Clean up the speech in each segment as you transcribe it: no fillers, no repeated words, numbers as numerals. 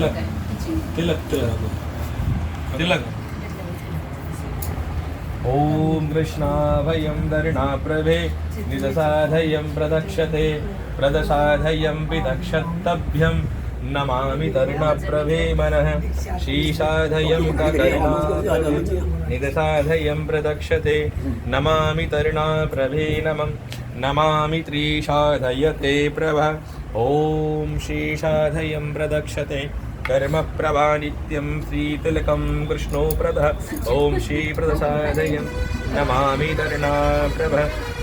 तिलक तिलक तिलक तिलक। ओम कृष्णाभयं दर्णाप्रभे निदसाधयं प्रदक्षते प्रदसाधयं विदक्षत्तभ्यं नमामि तर्णाप्रभे मनः शीशाधयं कर्णाप्रभे निदसाधयं प्रदक्षते नमामि तर्णाप्रभे नमं नमामि त्रिशाधयते प्रभा। ओम शीशाधयं प्रदक्षते कर्म प्रभा नित्यं श्रीतिलकं कृष्णो प्रदः। ओम श्री प्रदसाधयं नमामि तर्णाप्रभ।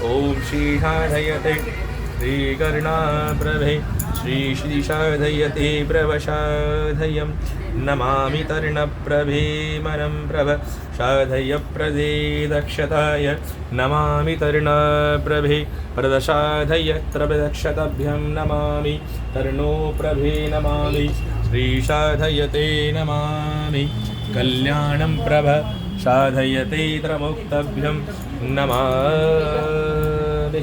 ओम शीशाधयते श्रीकर्णाप्रभे श्रीशाधयते प्रभशाधयं नमामि तर्णप्रभे मनं प्रभ शाधय प्रदे दक्षताय नमामि तर्णप्रभे प्रदशाधयत्र दक्षतभ्यं नमामि तर्णो प्रभे नमामि श्रीशाधयते नमामि कल्याणं प्रभ साधयते त्रमुक्तभ्यं नमामि।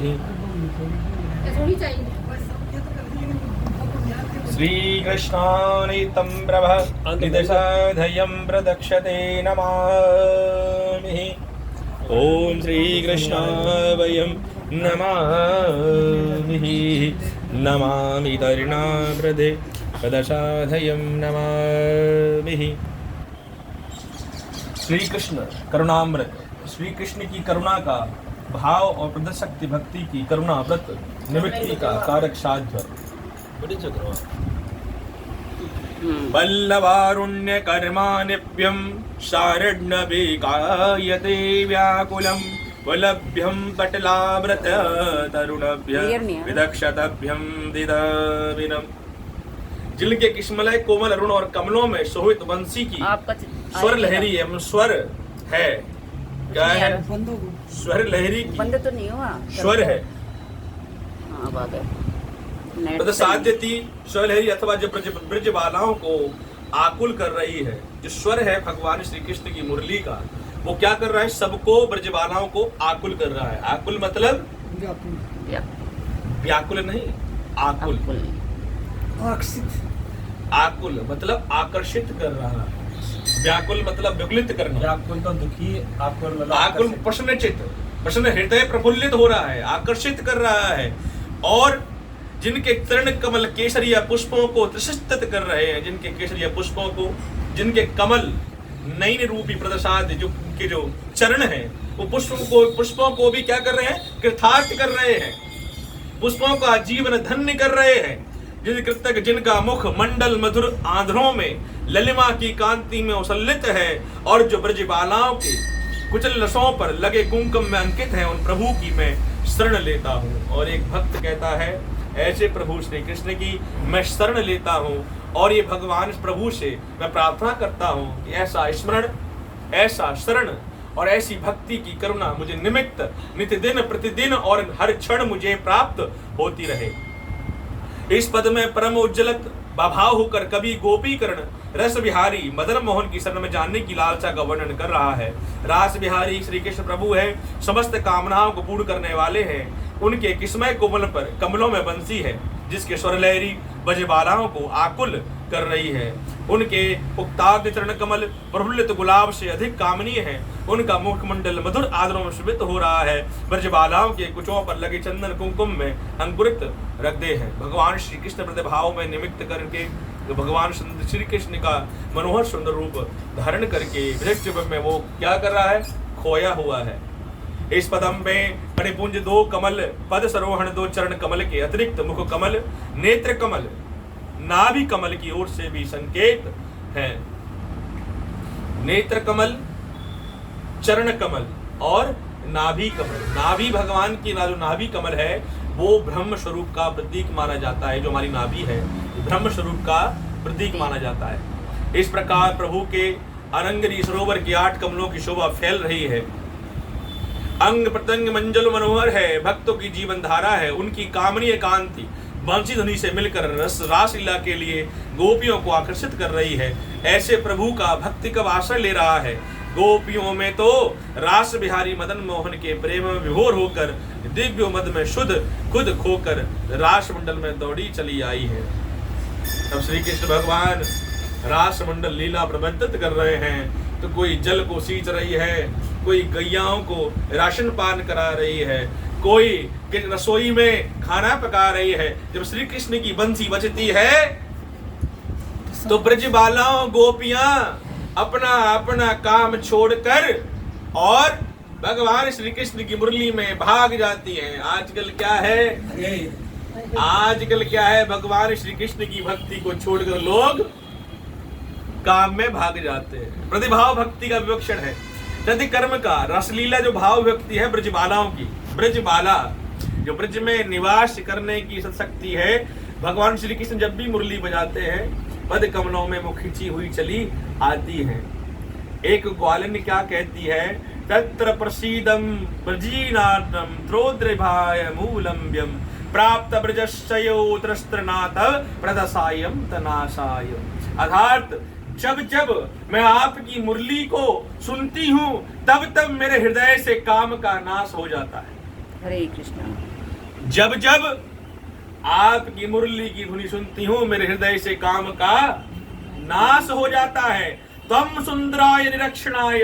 श्रीकृष्णानितं प्रभ निदशाधयं प्रदक्षते नमामि। ओम श्रीकृष्णाभयं नमामि नमामि तर्णाप्रभे प्रदशाधयं नमामि। श्री कृष्ण करुणामृत, श्री कृष्ण की करुणा का भाव और प्रदशक्ति भक्ति की करुणा व्रत निवृत्ति का कारक साध्य वल्लभारुण्य कर्मानिभ्यं शारण्यभिकायते व्याकुलं वलभ्यं पटलाव्रत तरुणभ्य विदक्षतभ्यं दिदाविनम्। जिनके किस्मलय कोमल अरुण और कमलों में सोहित बंसी की स्वर लहरी एवं स्वर है। क्या है? स्वर लहरी की बंद तो नहीं हुआ, स्वर है। हाँ, बात है। साध्यति स्वर लहरी अथवा जो ब्रज बालाओं को आकुल कर रही है। जो स्वर है भगवान श्री कृष्ण की मुरली का, वो क्या कर रहा है? सबको ब्रज बालाओं को आकुल कर रहा है। आकुल मतलब व्याकुल नहीं, आकुल। आकुल मतलब आकर्षित कर रहा है। व्याकुल मतलब विकलित करना। व्याकुल तो दुखी, आकुल मतलब आकुल प्रसन्नचित्त, प्रसन्न हृदय प्रफुल्लित हो रहा है, आकर्षित कर रहा है। और जिनके चरण कमल केसरिया पुष्पों को त्रिशिष्टित कर रहे हैं, जिनके केसरिया पुष्पों को, जिनके कमल नयन रूपी प्रदसाद जो के जो चरण हैं, वो पुष्पों को भी क्या कर रहे हैं? कृतार्थ कर रहे हैं, पुष्पों का जीवन धन्य कर रहे हैं। जिन कृतक जिनका मुख मंडल मधुर आंध्रों में ललिमा की कांति में उसल्लित है, और जो ब्रज बालाओं के कुचल रसों पर लगे कुंकुम में अंकित है, उन प्रभु की मैं शरण लेता हूँ। और एक भक्त कहता है, ऐसे प्रभु श्री कृष्ण की मैं शरण लेता हूँ, और ये भगवान प्रभु से मैं प्रार्थना करता हूँ कि ऐसा स्मरण, ऐसा शरण और ऐसी भक्ति की करुणा मुझे निमित्त नित्य दिन प्रतिदिन और हर क्षण मुझे प्राप्त होती रहे। इस पद में परम उज्जलत भाव होकर कवि गोपीकरण रस बिहारी मदन मोहन की शरण में जानने की लालसा का वर्णन कर रहा है। रास बिहारी श्री कृष्ण प्रभु है, समस्त कामनाओं को पूर्ण करने वाले हैं। उनके किस्मय कोमल पर कमलों में बंसी है, जिसके स्वर लहरी ब्रजबालाओं को आकुल कर रही है। उनके उक्ताग्र चरण कमल प्रफुल्लित गुलाब से अधिक कामनीय है। उनका मुखमंडल मधुर आदरों में सुवित हो रहा है। ब्रजबालाओं के कुचों पर लगे चंदन कुंकुम में अंकुरित रख दे हैं। भगवान श्री कृष्ण प्रतिभाव में निमित्त करके भगवान श्री कृष्ण का मनोहर सुंदर रूप धारण करके वृक्ष में वो क्या कर रहा है? खोया हुआ है। इस पदम में परिपुंज दो कमल पद सरोहण दो चरण कमल के अतिरिक्त मुख कमल, नेत्र कमल, नाभि कमल की ओर से भी संकेत है। नेत्र कमल, चरण कमल और नाभि कमल। नाभि भगवान की जो नाभि कमल है वो ब्रह्म स्वरूप का प्रतीक माना जाता है। जो हमारी नाभि है ब्रह्म स्वरूप का प्रतीक माना जाता है। इस प्रकार प्रभु के अनंगरी सरोवर की 8 कमलों की शोभा फैल रही है। अंग प्रत्यंग मंजल मनोहर है, भक्तों की जीवन धारा है। उनकी कामनीय कांति बंसी ध्वनि से मिलकर रासलीला के लिए गोपियों को आकर्षित कर रही है। ऐसे प्रभु का भक्ति का आश्रय ले रहा है। गोपियों में तो रास बिहारी मदन मोहन के प्रेम में विभोर होकर दिव्य मद में शुद्ध खुद खोकर रास मंडल में दौड़ी चली आई है। तब श्री कृष्ण भगवान रास मंडल लीला प्रबंधित कर रहे हैं, तो कोई जल को सींच रही है, कोई गैयाओं को राशन पान करा रही है, कोई रसोई में खाना पका रही है। जब श्री कृष्ण की बंसी बजती है तो ब्रजबालाओं गोपियां अपना अपना काम छोड़कर और भगवान श्री कृष्ण की मुरली में भाग जाती हैं। आजकल क्या है, भगवान श्री कृष्ण की भक्ति को छोड़कर लोग काम में भाग जाते हैं। प्रतिभाव भक्ति का विवक्षण है। यदि कर्म का रसलीला जो भाव व्यक्ति है ब्रजबालाओं की, ब्रजबाला जो ब्रज में निवास करने की शक्ति है, भगवान श्री कृष्ण जब भी मुरली बजाते हैं पद कमलों में मुख खिंची हुई चली आती है। एक ग्वालिनी क्या कहती है, तत्र प्रसीदम ब्रजीनाथम त्रोद्रिभाय मूलम्ब्यम प्राप्त ब्रजस्यो त्रस्त्रनाथ प्रदसायम तनासाय। अर्थात जब जब मैं आपकी मुरली को सुनती हूँ तब तब मेरे हृदय से काम का नाश हो जाता है। हरे कृष्णा। जब जब आपकी मुरली की धुनी सुनती हूँ मेरे हृदय से काम का नाश हो जाता है। तम सुंदराय निरक्षणाय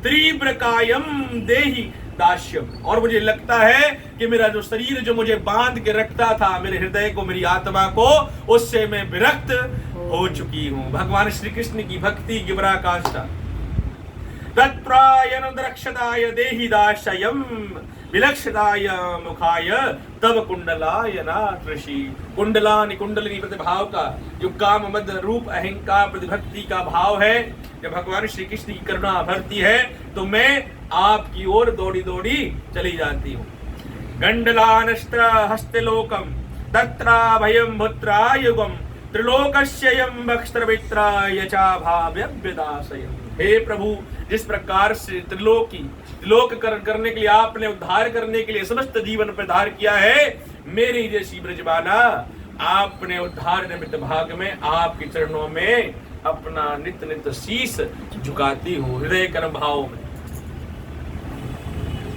तीव्र कायम देहि दास्यम। और मुझे लगता है कि मेरा जो शरीर जो मुझे बांध के रखता था, मेरे हृदय को, मेरी आत्मा को, उससे मैं विरक्त हो चुकी हूँ। भगवान श्री कृष्ण की भक्ति की पराकाष्ठा। तत्प्रायनुरक्षताय देहि दास्यम विलक्षताय मुखाय तब कुंडलाय नात्रषि। कुंडलानि कुंडलिनी प्रतिभाव का जो काम मद रूप अहंकार प्रतिभक्ति का भाव है, जब भगवान श्री कृष्ण की करुणा भरती है तो मैं आपकी ओर दौड़ी दौड़ी चली जाती हूँ। गंडलानस्त्र हस्तलोकम तत्रा भयम भुत्रा युगम त्रिलोकस्ययं बक्षत्रवित्राय चा भाव्यदासयम्। हे प्रभु, जिस प्रकार से त्रिलोक करने के लिए आपने उद्धार करने के लिए समस्त जीवन पर धार किया है, मेरी जैसी ब्रजबाला आपने उद्धार निमित्त भाग में आपके चरणों में अपना नित्य नित्य शीश झुकाती हूँ हृदय कर्म भाव में।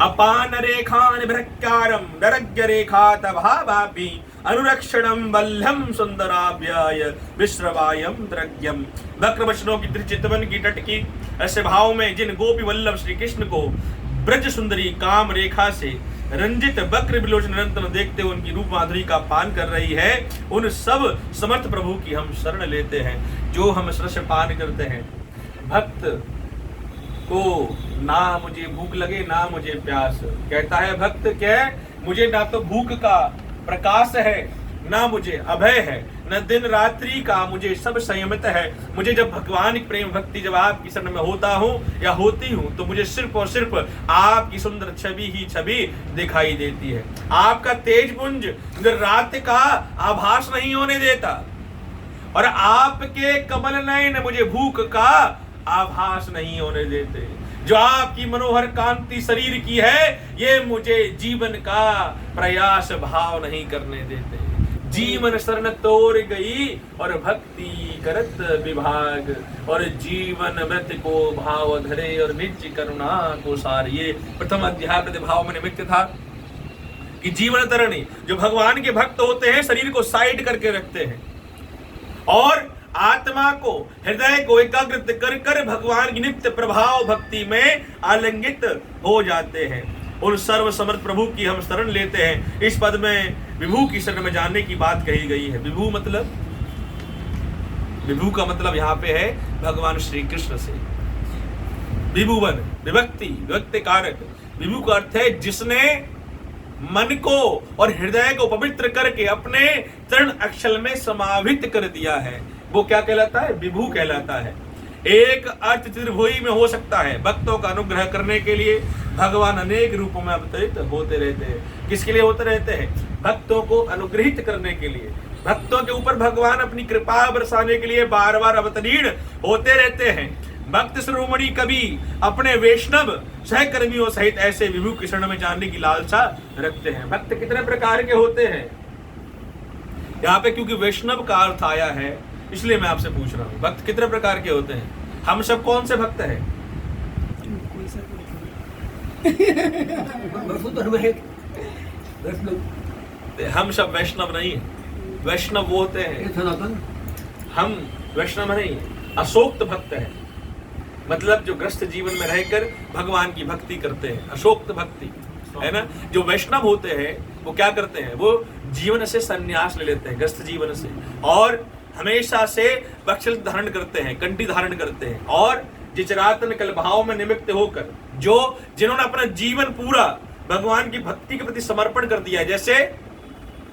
अपान रेखान भ्रक्कारम दरज्ञ रेखा तभाभाभि अनुरक्षणम बल्लम सुंदराभ्याय विश्रवायम द्रग्यम। वक्र वचनों की त्रिचितवन की तट की ऐसे भाव में जिन गोपी वल्लभ श्री कृष्ण को ब्रज सुंदरी काम रेखा से रंजित वक्र विलोचन निरंतर देखते हुए उनकी रूप माधुरी का पान कर रही है, उन सब समर्थ प्रभु की हम शरण लेते हैं जो हम रस पान करते हैं। भक्त को ना मुझे भूख लगे ना मुझे प्यास, कहता है भक्त क्या, मुझे ना तो भूख का प्रकाश है, ना मुझे अभय है, न दिन रात्रि का मुझे सब संयमित है। मुझे जब भगवान की प्रेम भक्ति जब आपकी शरण में होता हूँ या होती हूँ तो मुझे सिर्फ और सिर्फ आपकी सुंदर छवि ही छवि दिखाई देती है। आपका तेजपुंज रात का आभास नहीं होने देता और आपके कमल नयन मुझे भूख का आभास नहीं होने देते। जो आपकी मनोहर कांति शरीर की है, ये मुझे जीवन का प्रयास भाव नहीं करने देते। जीवन शरण तोड़ गई और भक्ति करत विभाग, और जीवन मृत को भाव धरे और निज करुणा को सार। ये प्रथम अध्याय प्रतिभाव में निमित्त था कि जीवन तरणी जो भगवान के भक्त होते हैं शरीर को साइड करके रखते हैं और आत्मा को हृदय को एकाग्रित कर कर भगवान की नित्य प्रभाव भक्ति में आलिंगित हो जाते हैं। उन सर्व समर्थ प्रभु की हम शरण लेते हैं। इस पद में विभू की शरण में जाने की बात कही गई है। विभू मतलब, विभू का मतलब यहाँ पे है भगवान श्री कृष्ण से। विभुवन विभक्ति विभक्ति कारक। विभू का अर्थ है जिसने मन को और हृदय को पवित्र करके अपने चरण अक्षल में समावित कर दिया है, वो क्या कहलाता है? विभू कहलाता है। एक अर्थ त्रिभुई में हो सकता है। भक्तों का अनुग्रह करने के लिए भगवान अनेक रूपों में अवतरित होते रहते हैं। किसके लिए होते रहते हैं? भक्तों को अनुग्रहित करने के लिए। भक्तों के ऊपर भगवान अपनी कृपा बरसाने के लिए बार बार अवतीर्ण होते रहते हैं। भक्त शिरोमणि कभी अपने वैष्णव सहकर्मियों सहित ऐसे विभू की शरण में जाने की लालसा रखते हैं। भक्त कितने प्रकार के होते हैं? यहाँ पे क्योंकि वैष्णव का अर्थ आया है इसलिए मैं आपसे पूछ रहा हूँ, भक्त कितने प्रकार के होते हैं? हम सब कौन से भक्त हैं? हम सब वैष्णव नहीं है। वैष्णव वो होते हैं, हम वैष्णव नहीं है। अशोक्त भक्त है, मतलब जो ग्रस्त जीवन में रहकर भगवान की भक्ति करते हैं, अशोक्त भक्ति है ना। जो वैष्णव होते हैं वो क्या करते हैं, वो जीवन से संन्यास ले लेते हैं, ग्रस्त जीवन से, और हमेशा से वक्षल धारण करते हैं, कंठी धारण करते हैं, और जिचरातन कल भाव में निमित्त होकर जो जिन्होंने अपना जीवन पूरा भगवान की भक्ति के प्रति समर्पण कर दिया है, जैसे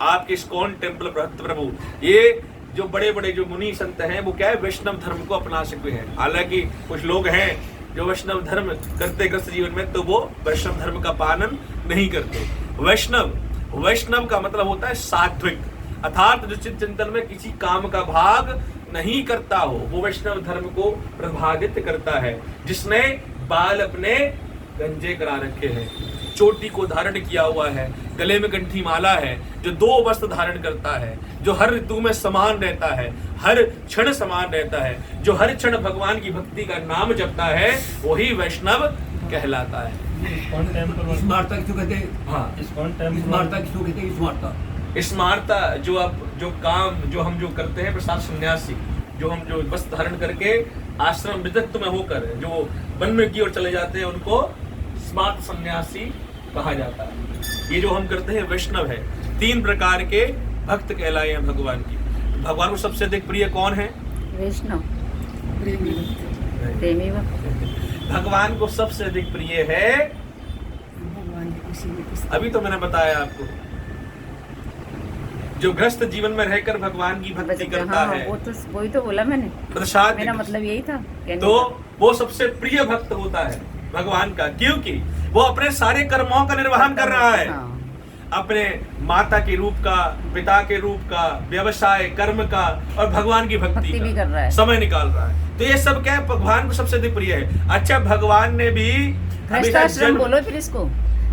आपके इस्कॉन टेम्पल भक्त प्रभु, ये जो बड़े बड़े जो मुनि संत हैं वो क्या है, वैष्णव धर्म को अपना चुके हैं। हालांकि कुछ लोग हैं जो वैष्णव धर्म करते ग्रस्त जीवन में, तो वो वैष्णव धर्म का पालन नहीं करते। वैष्णव का मतलब होता है सात्विक, अर्थात जो चित्त चिंतन में किसी काम का भाग नहीं करता हो, वो वैष्णव धर्म को प्रभावित करता है। जिसने बाल अपने गंजे करा रखे हैं, चोटी को धारण किया हुआ है, गले में कंठी माला है, जो 2 वस्त्र धारण करता है, जो हर ऋतु में समान रहता है, हर क्षण समान रहता है, जो हर क्षण भगवान की भक्ति का नाम जपता है, वही वैष्णव कहलाता है। इस्कॉन टेम्पल स्मारता किसको कहते हैं? हाँ, इस्कॉन टेम्पल स्मारता किसको कहते हैं? स्मारता स्मारता जो काम जो हम जो करते हैं, प्रसाद सन्यासी, जो हम जो वस्त्र धारण करके आश्रम विदग्ध में होकर जो वन में की ओर चले जाते हैं, उनको स्मार्त सन्यासी कहा जाता है। ये जो हम करते हैं वैष्णव है। 3 प्रकार के भक्त कहलाए हैं भगवान की। भगवान को सबसे अधिक प्रिय कौन है? वैष्णव, प्रेमी भक्त। भगवान को सबसे अधिक प्रिय है, अभी तो मैंने बताया आपको, जो ग्रस्त जीवन में रहकर भगवान की भक्ति करता हाँ, है, वो तो वही तो बोला मैंने, प्रसाद, मेरा मतलब यही था तो वो सबसे प्रिय भक्त होता है भगवान का, क्योंकि वो अपने सारे कर्मों का निर्वहन कर रहा है। हाँ। अपने माता के रूप का, पिता के रूप का, व्यवसाय, कर्म का, और भगवान की भक्ति भी कर रहा का है, समय निकाल रहा है। तो ये सब क्या है, भगवान को सबसे अधिक प्रिय है। अच्छा, भगवान ने भी गृहस्थाश्रम बोलो फिर इसको,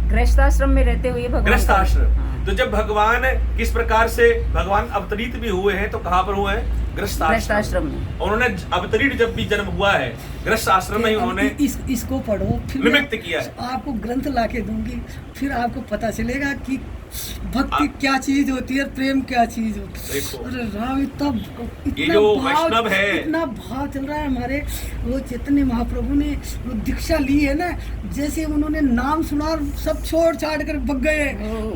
गृहस्थाश्रम में रहते हुए भगवान, गृहस्थाश्रम। हाँ। तो जब भगवान किस प्रकार से भगवान अवतरित भी हुए हैं, तो कहाँ पर हुए हैं? गृहस्थाश्रम में। उन्होंने अवतरित जब भी जन्म हुआ है, गृहस्थाश्रम में ही उन्होंने इसको पढ़ो, फिर निमित्त किया है। आपको ग्रंथ लाके दूंगी, फिर आपको पता चलेगा कि भक्ति क्या चीज होती है, प्रेम क्या चीज होती है। देखो, अरे राम, ये जो वैष्णव है, इतना भाव चल रहा है हमारे। वो चैतन्य महाप्रभु ने वो दीक्षा ली है ना, जैसे उन्होंने नाम सुना और सब छोड़ छाड़ कर भग गए,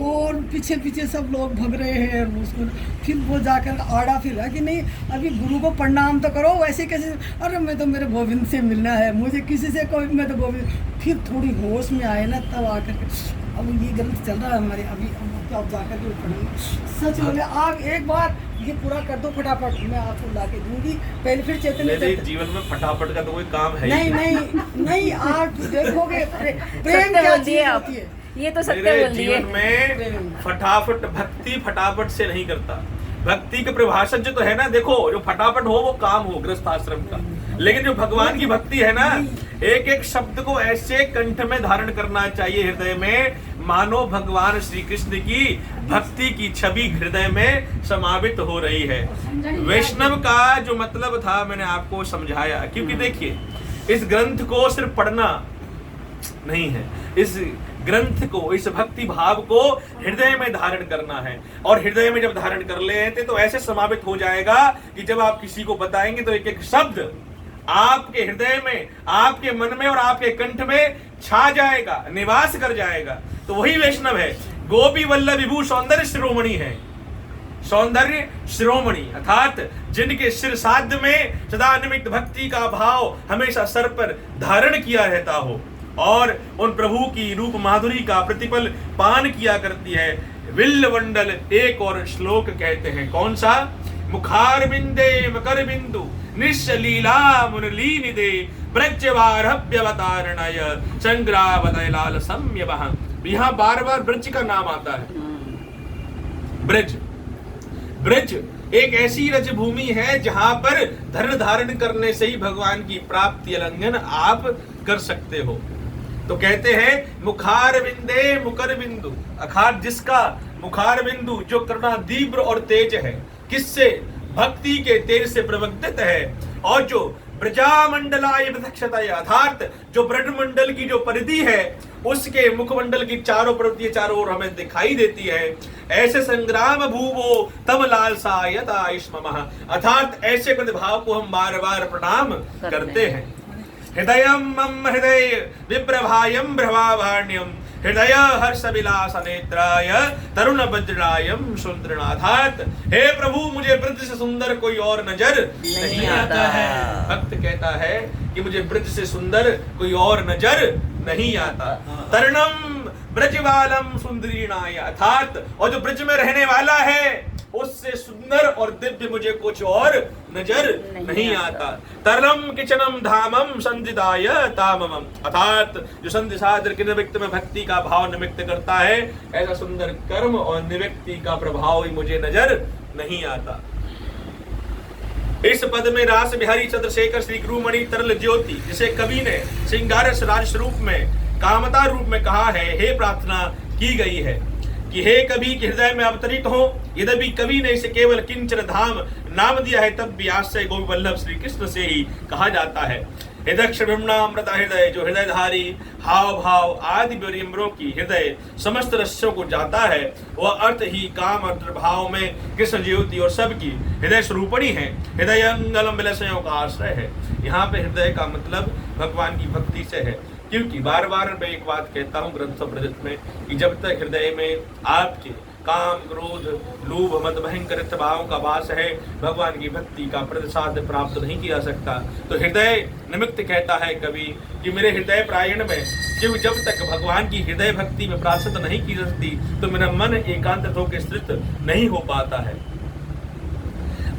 और पीछे पीछे सब लोग भग रहे हैं उसको। फिर वो जाकर आड़ा फिरा कि नहीं, अभी गुरु को प्रणाम तो करो, वैसे कैसे, अरे मैं तो मेरे गोविंद से मिलना है, मुझे किसी से कोई, मैं तो गोविंद। फिर थोड़ी होश में आए ना, तब आकर के अब ये ग्रंथ चल रहा है हमारे, अभी आप जाकर के पढ़ेंगे। सच बोले, आप एक बार ये पूरा कर दो फटाफट, मैं आपको ला के दूंगी। पहले फिर मेरे जीवन में फटाफट का तो कोई काम है नहीं नहीं नहीं, आप देखोगे प्रेम क्या चीज होती है। ये तो सत्य मेरे बोल दिए। जीवन में फटाफट भक्ति फटाफट से नहीं करता। भक्ति के परिभाषा जो तो है ना, देखो, जो फटाफट हो वो काम हो गृहस्थ आश्रम का, लेकिन जो भगवान की भक्ति है ना, एक एक शब्द को ऐसे कंठ में धारण करना चाहिए हृदय में, मानो भगवान श्री कृष्ण की भक्ति की छवि हृदय में समावित हो रही है। वैष्णव का जो मतलब था मैंने आपको समझाया, क्योंकि देखिए, इस ग्रंथ को सिर्फ पढ़ना नहीं है, इस ग्रंथ को, इस भक्ति भाव को हृदय में धारण करना है। और हृदय में जब धारण कर लेते तो ऐसे समावित हो जाएगा कि जब आप किसी को बताएंगे तो एक एक शब्द आपके हृदय में, आपके मन में और आपके कंठ में छा जाएगा, निवास कर जाएगा। तो वही वैष्णव है। गोपी वल्लभ विभू सौंदर्य शिरोमणि है, सौंदर्य शिरोमणि, अर्थात जिनके सिर साध्य में सदा निमित्त भक्ति का भाव हमेशा सर पर धारण किया रहता हो, और उन प्रभु की रूप माधुरी का प्रतिपल पान किया करती है। विल्लवंडल एक और श्लोक कहते हैं, कौन सा? मुखार बिंदे मकर बिंदु निश्चलीला मुनलीनिदे ब्रजवारभ्यवतारणय संग्रावदय लाल सम्यवह। यहाँ बार बार ब्रज का नाम आता है। ब्रज, ब्रज एक ऐसी रजभूमि है जहां पर धर्म धारण करने से ही भगवान की प्राप्ति उल्लंघन आप कर सकते हो। तो कहते हैं मुखार बिंदे मुकर बिंदु, अर्थात जिसका मुखार बिंदु जो करुणा दीव्र और तेज है, किससे? भक्ति के तेज से प्रवग्धित है, और जो ब्रजामंडलाय विदक्षतय, अर्थात जो ब्रजमंडल की जो परिधि है उसके मुखमंडल की चारों प्रवृत्ति चारों ओर हमें दिखाई देती है। ऐसे संग्राम भूवो तम लालसा यथा इष्ममः, अर्थात ऐसे भाव को हम बार बार प्रणाम करते हैं। हृदयम मम हृदय विप्रभायम भ्रवाभाण्यम हृदय हर्ष विलास नेत्राय तरुण वज्रायम सुंदरनाथात, हे प्रभु मुझे ब्रज से सुंदर कोई और नजर नहीं आता है। भक्त कहता है कि मुझे ब्रज से सुंदर कोई और नजर नहीं आता। तरुणम ब्रजवालम सुंदरीणाय, अर्थात और जो ब्रज में रहने वाला है उससे सुंदर और दिव्य मुझे कुछ और नजर नहीं आता। तरलम किचनम धामम संदिदाय ताममम, अर्थात जो संधि साधर के निमित्त में भक्ति का भाव निमित्त करता है ऐसा सुंदर कर्म और निवृत्ति का प्रभाव ही मुझे नजर नहीं आता। इस पद में रास बिहारी चंद्रशेखर श्री गुरुमणि तरल ज्योति, जिसे कवि ने श्रृंगारस राज रूप में कामता रूप में कहा है, हे प्रार्थना की गई है कि हे कवि के हृदय में अवतरित हो। यद्यपि कवि ने इसे केवल किंचन धाम नाम दिया है, तब भी आश्रय गोपी वल्लभ श्री कृष्ण से ही कहा जाता है। हृदय ब्रह्मणामृत हृदय, जो हृदयधारी हाव भाव आदि विमरों की हृदय समस्त रस्यों को जाता है, वह अर्थ ही काम अर्थ भाव में कृष्ण ज्योति और सबकी हृदय स्वरूपणी है। हृदय अंगलम विलसयों का आश्रय है। यहाँ पे हृदय का मतलब भगवान की भक्ति से है, क्योंकि बार बार मैं एक बात कहता हूँ ग्रंथोपनिषद में कि जब तक हृदय में आपके काम क्रोध लोभ मद भयंकर भावों का वास है, भगवान की भक्ति का प्रसाद प्राप्त नहीं किया सकता। तो हृदय निमित्त कहता है कवि कि मेरे हृदय प्रायण में, क्योंकि जब तक भगवान की हृदय भक्ति में प्रार्थना नहीं की जाती तो मेरा मन एकांत होकर स्थित नहीं हो पाता है।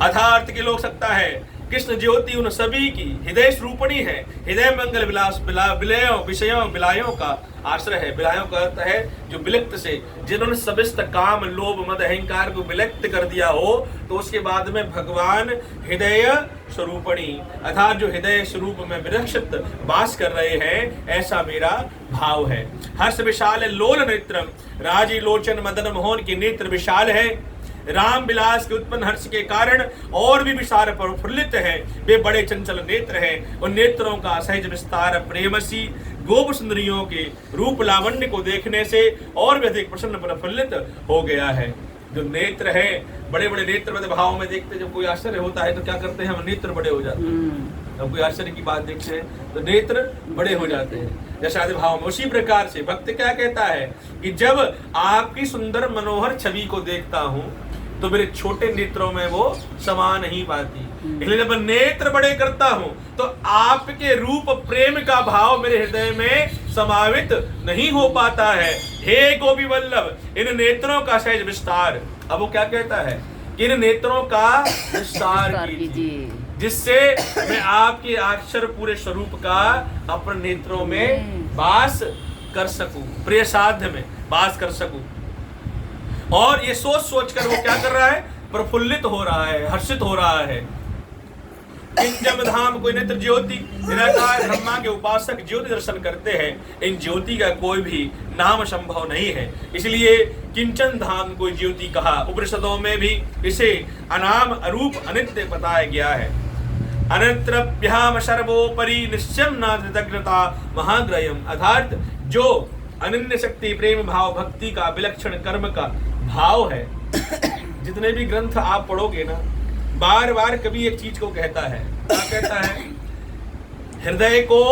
अर्थार्थ की लोक सकता है कृष्ण ज्योति उन सभी की हृदय स्वरूपणी है। हृदय मंगल विलास विलयों विषयों विलायों का आश्रय है। विलायों का अर्थ है जो विलक्त से, जिन्होंने सबिस्त काम लोभ मद अहंकार को विलक्त कर दिया हो, तो उसके बाद में भगवान हृदय स्वरूपणी अर्थात जो हृदय स्वरूप में विरक्षित वास कर रहे हैं, ऐसा मेरा भाव है। हर्ष विशाल लोल नेत्रम, राजी लोचन मदन मोहन के नेत्र विशाल है। राम विलास के उत्पन्न हर्ष के कारण और भी विशाल प्रफुल्लित है। वे बड़े चंचल नेत्र हैं। उन नेत्रों का सहज विस्तार प्रेमसी गोप सुंदरियों के रूप लावण्य को देखने से और भी अधिक प्रसन्न प्रफुल्लित हो गया है। जो नेत्र है, बड़े बड़े नेत्र भाव में देखते, जब कोई आश्चर्य होता है तो क्या करते हैं, हम नेत्र बड़े हो जाते हैं। जब कोई आश्चर्य की बात देखते हैं तो नेत्र बड़े हो जाते हैं, जैसे आदि भाव में। उसी प्रकार से भक्त क्या कहता है कि जब आपकी सुंदर मनोहर छवि को देखता हूँ तो मेरे छोटे नेत्रों में वो समा नहीं पाती, इसलिए जब नेत्र बड़े करता हूं तो आपके रूप प्रेम का भाव मेरे हृदय में समावित नहीं हो पाता है। हे गोपी वल्लभ, इन नेत्रों का सहज विस्तार। अब वो क्या कहता है कि इन नेत्रों का विस्तार कीजिए, जिससे मैं आपके अक्षर पूरे स्वरूप का अपने नेत्रों में वास कर सकूं, प्रिय साध्य में वास कर सकूं। और ये सोच सोच कर वो क्या कर रहा है, प्रफुल्लित हो रहा है, हर्षित हो रहा है। किंजम धाम कोई नेत्र ज्योति, निराकार ब्रह्मा के उपासक ज्योति दर्शन करते हैं। इन ज्योति का कोई भी नाम संभव नहीं है, इसलिए किंचन धाम कोई ज्योति कहा। उपनिषदों में भी इसे अनाम अरूप अनित्य बताया गया है। अनंतरभ्याम सर्वोपरि निश्चम नादग्रता महाग्रयम, अर्थात जो अनन्य शक्ति प्रेम भाव भक्ति का विलक्षण कर्म का भाव है। जितने भी ग्रंथ आप पढ़ोगे ना, बार बार कभी एक चीज को कहता है, क्या कहता है, हृदय को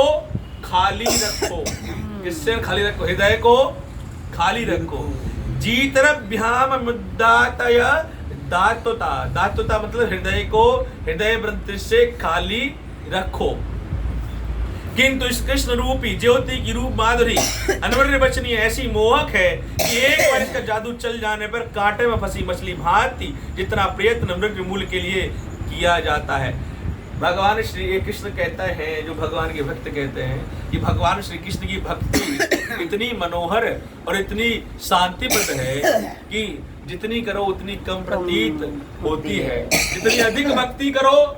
खाली रखो। किससे खाली रखो? हृदय को खाली रखो। जीतरभ्याम मुद्दातय दातुता, दातुता मतलब हृदय को हृदय वृत्ति से खाली रखो। किंतु इस कृष्ण रूपी ज्योति की रूप माधुरी अनवरत बचनी ऐसी मोहक है कि एक बार इसका जादू चल जाने पर कांटे में फंसी मछली भांति जितना प्रयत्न मृत्यु मूल के लिए किया जाता है। भगवान श्री कृष्ण कहता है, जो भगवान के भक्त कहते हैं कि भगवान श्री कृष्ण की भक्ति इतनी मनोहर और इतनी शांतिप्रद है कि जितनी करो उतनी कम प्रतीत होती है। जितनी अधिक भक्ति करो,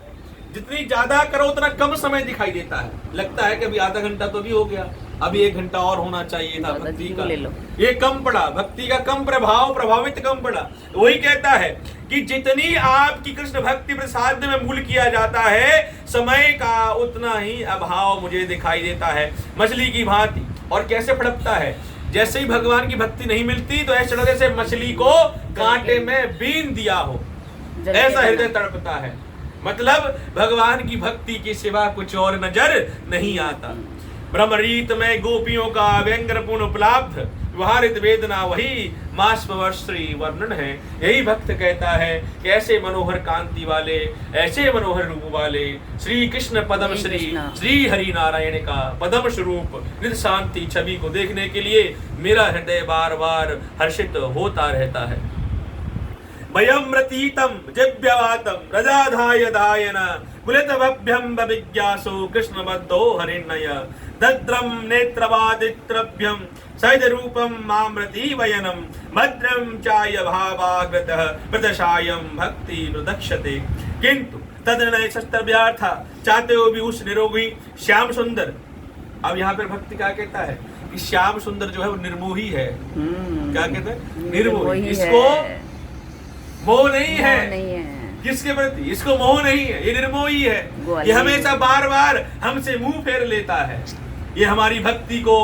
जितनी ज्यादा करो, उतना कम समय दिखाई देता है। लगता है कि अभी आधा घंटा तो भी हो गया, अभी 1 घंटा और होना चाहिए था दादाजी भक्ति को का, ले लो। ये कम पड़ा, भक्ति का कम प्रभाव, प्रभावित कम पड़ा। वही कहता है कि जितनी आपकी कृष्ण भक्ति प्रसाद में मूल किया जाता है, समय का उतना ही अभाव मुझे दिखाई देता है, मछली की भांति। और कैसे फड़कता है, जैसे ही भगवान की भक्ति नहीं मिलती तो ऐसे जैसे मछली को कांटे में बीन दिया हो, ऐसा हृदय तड़पता है। मतलब भगवान की भक्ति के सिवा कुछ और नजर नहीं आता। ब्रह्मरीत में गोपियों का व्यंग्यपूर्ण उपलब्ध व्यवहारित वेदना वही मास्पवर्षी वर्णन है। यही भक्त कहता है कि ऐसे मनोहर कांति वाले, ऐसे मनोहर रूप वाले श्री कृष्ण पदम श्री श्री हरि नारायण का पदम स्वरूप निज शांति छवि को देखने के लिए मेरा हृदय बार बार हर्षित होता रहता है। वयम्रतीतम जिव्यवातम रजाधाय दायन कुलितभभ्यम विज्ञासो कृष्णबद्धो हरिण्य दद्रम नेत्रवादित्रभ्यम सहज रूपम मामृति वयनम भद्रम चाय भावाग्रतः प्रदशायम भक्ति प्रदक्षते। किंतु तदनय शस्त्र व्यर्थ चाहते हो भी उस निरोगी श्याम सुंदर। अब यहाँ पर भक्ति क्या कहता है कि श्याम सुंदर जो है वो निर्मोही है। क्या कहते हैं? निर्मोही। इसको मोह नहीं है, किसके प्रति? इसको मोह नहीं है, ये निर्मोही है। ये हमेशा बार बार हमसे मुंह फेर लेता है। ये हमारी भक्ति को,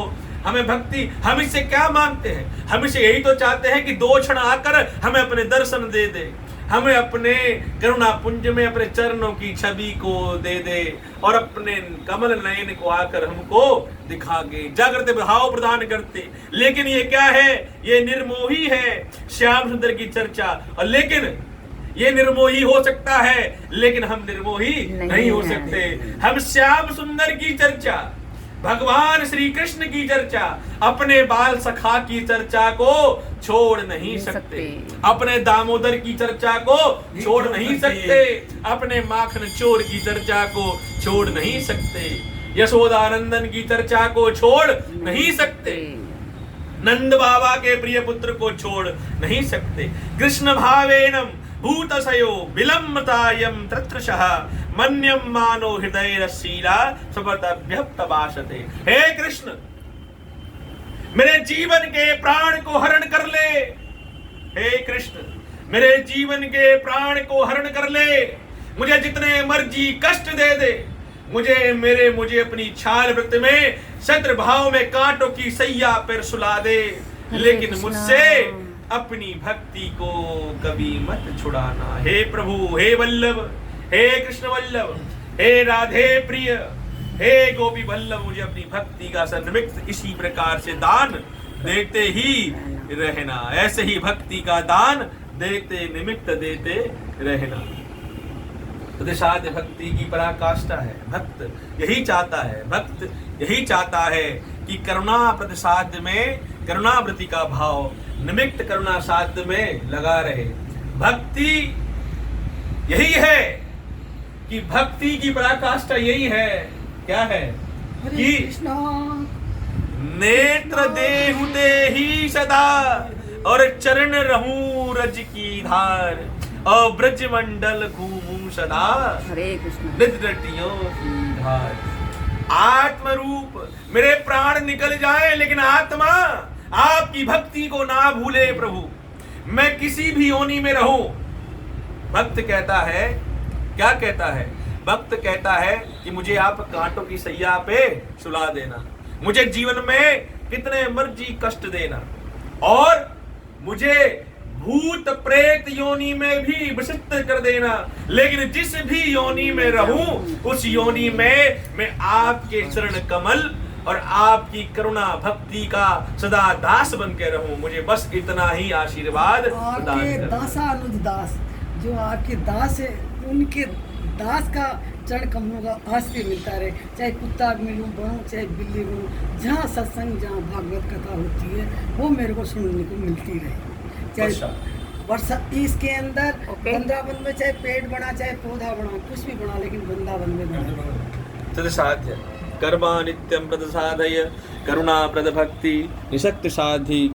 हमें भक्ति, हम इससे क्या मांगते हैं? हम इससे यही तो चाहते हैं कि 2 क्षण आकर हमें अपने दर्शन दे दे, हमें अपने करुणा पुंज में अपने चरणों की छवि को दे दे और अपने कमल नयन को आकर हमको दिखा के जागृत भाव प्रदान करते। लेकिन ये क्या है? ये निर्मोही है श्याम सुंदर की चर्चा। और लेकिन ये निर्मोही हो सकता है, लेकिन हम निर्मोही नहीं हो सकते। हम श्याम सुंदर की चर्चा, भगवान श्री कृष्ण की चर्चा, अपने बाल सखा की चर्चा को छोड़ नहीं सकते, अपने दामोदर की चर्चा को छोड़ नहीं सकते, अपने माखन चोर की चर्चा को छोड़ नहीं सकते, यशोदानंदन की चर्चा को छोड़ नहीं सकते, नंद बाबा के प्रिय पुत्र को छोड़ नहीं सकते। कृष्ण भावेनम भूतसयो विलम्बतायम तत्रशः मन्यम मानो हृदय रसीला स्वपतभ्यप्तवासते। हे कृष्ण, मेरे जीवन के प्राण को हरण कर ले। हे कृष्ण, मेरे जीवन के प्राण को हरण कर ले। मुझे जितने मर्जी कष्ट दे दे, मुझे अपनी छाल वृत्त में शत्र भाव में कांटों की सैया पर सुला दे, लेकिन मुझसे अपनी भक्ति को कभी मत छुड़ाना। हे प्रभु, हे वल्लभ, हे कृष्ण वल्लभ, हे राधे प्रिय, हे गोपी वल्लभ, मुझे अपनी भक्ति का सन्निमित्त इसी प्रकार से दान देते ही रहना। ऐसे ही भक्ति का दान देते निमित्त देते रहना। प्रतिसाद भक्ति की पराकाष्ठा है। भक्त यही चाहता है, भक्त यही चाहता है कि करुणा प्रतिसाद में करुणावृत्ति का भाव निमित्त करुणा साध में लगा रहे। भक्ति यही है कि भक्ति की पराकाष्ठा यही है। क्या है? कि नेत्र देहु ही सदा और चरण रहूं रज की धार और ब्रज मंडल घूमूं सदा निद्रटियों की धार। आत्म रूप मेरे प्राण निकल जाए, लेकिन आत्मा आपकी भक्ति को ना भूले। प्रभु, मैं किसी भी योनि में रहूं, भक्त कहता है, क्या कहता है? भक्त कहता है कि मुझे आप कांटों की सैया पे सुला देना, मुझे जीवन में कितने मर्जी कष्ट देना, और मुझे भूत प्रेत योनि में भी विशिष्ट कर देना, लेकिन जिस भी योनि में रहूं उस योनि में मैं आपके चरण कमल और आपकी करुणा भक्ति का सदा दास बन के रहूं। मुझे बस इतना ही आशीर्वाद प्रदान आपके दासानुज दास, जो आपके दास है, उनके दास का चरण कमलों का आश्रय मिलता रहे। चाहे कुत्ता मिलूं, बनूं, चाहे बिल्ली बनूं, जहाँ सत्संग, जहाँ भागवत कथा होती है, वो मेरे को सुनने को मिलती रहे। चाहे वर्षा इसके अंदर वृंदावन में चाहे पेड़ बना, चाहे पौधा बना, कुछ भी बना, लेकिन वृंदावन में बना। तदसाध्य कर्मा नित्यम प्रदसादय करुणा प्रद भक्ति निशक्त साधि